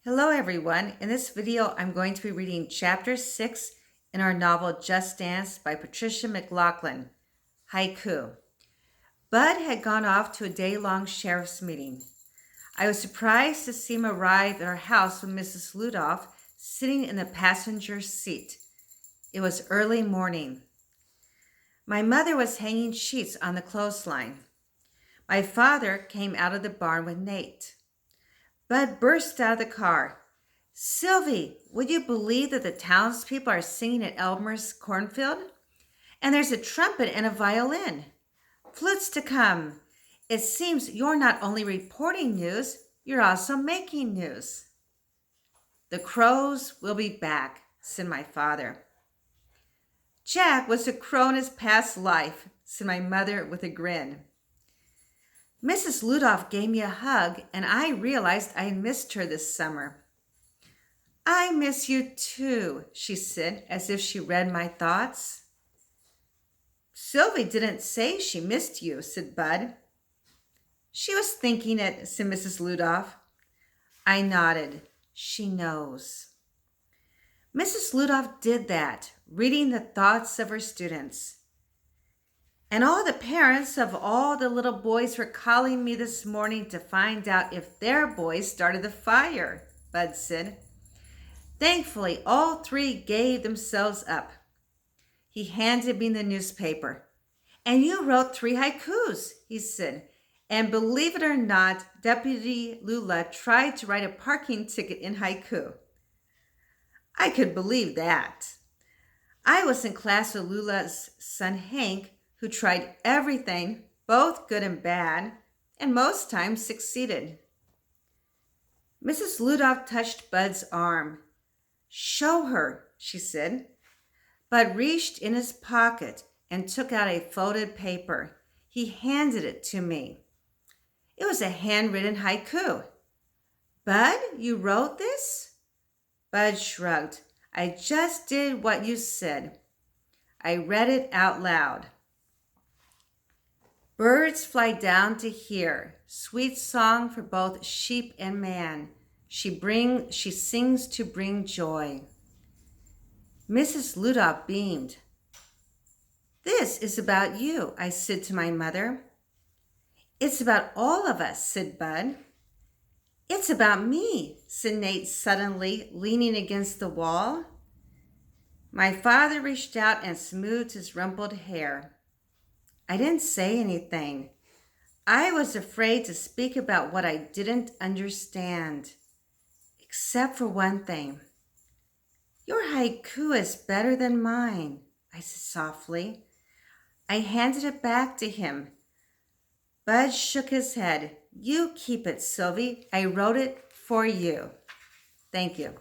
Hello everyone. In this video, I'm going to be reading Chapter 6 in our novel Just Dance by Patricia McLaughlin, Haiku. Bud had gone off to a day-long sheriff's meeting. I was surprised to see him arrive at our house with Mrs. Ludoff sitting in the passenger seat. It was early morning. My mother was hanging sheets on the clothesline. My father came out of the barn with Nate. Bud burst out of the car. "Sylvie, would you believe that the townspeople are singing at Elmer's cornfield? And there's a trumpet and a violin. Flutes to come. It seems you're not only reporting news, you're also making news." "The crows will be back," said my father. "Jack was a crow in his past life," said my mother with a grin. Mrs. Ludoff gave me a hug, and I realized I missed her this summer. "I miss you too," she said, as if she read my thoughts. "Sylvie didn't say she missed you," said Bud. "She was thinking it," said Mrs. Ludoff. I nodded. She knows. Mrs. Ludoff did that, reading the thoughts of her students. "And all the parents of all the little boys were calling me this morning to find out if their boys started the fire," Bud said. "Thankfully, all three gave themselves up." He handed me the newspaper. "And you wrote 3 haikus," he said. "And believe it or not, Deputy Lula tried to write a parking ticket in haiku." I could believe that. I was in class with Lula's son Hank, who tried everything, both good and bad, and most times succeeded. Mrs. Ludoff touched Bud's arm. "Show her," she said. Bud reached in his pocket and took out a folded paper. He handed it to me. It was a handwritten haiku. "Bud, you wrote this?" Bud shrugged. "I just did what you said." I read it out loud. "Birds fly down to hear, sweet song for both sheep and man. She sings to bring joy." Mrs. Ludoff beamed. "This is about you," I said to my mother. "It's about all of us," said Bud. "It's about me," said Nate suddenly, leaning against the wall. My father reached out and smoothed his rumpled hair. I didn't say anything. I was afraid to speak about what I didn't understand, except for one thing. "Your haiku is better than mine," I said softly. I handed it back to him. Bud shook his head. "You keep it, Sylvie. I wrote it for you." Thank you.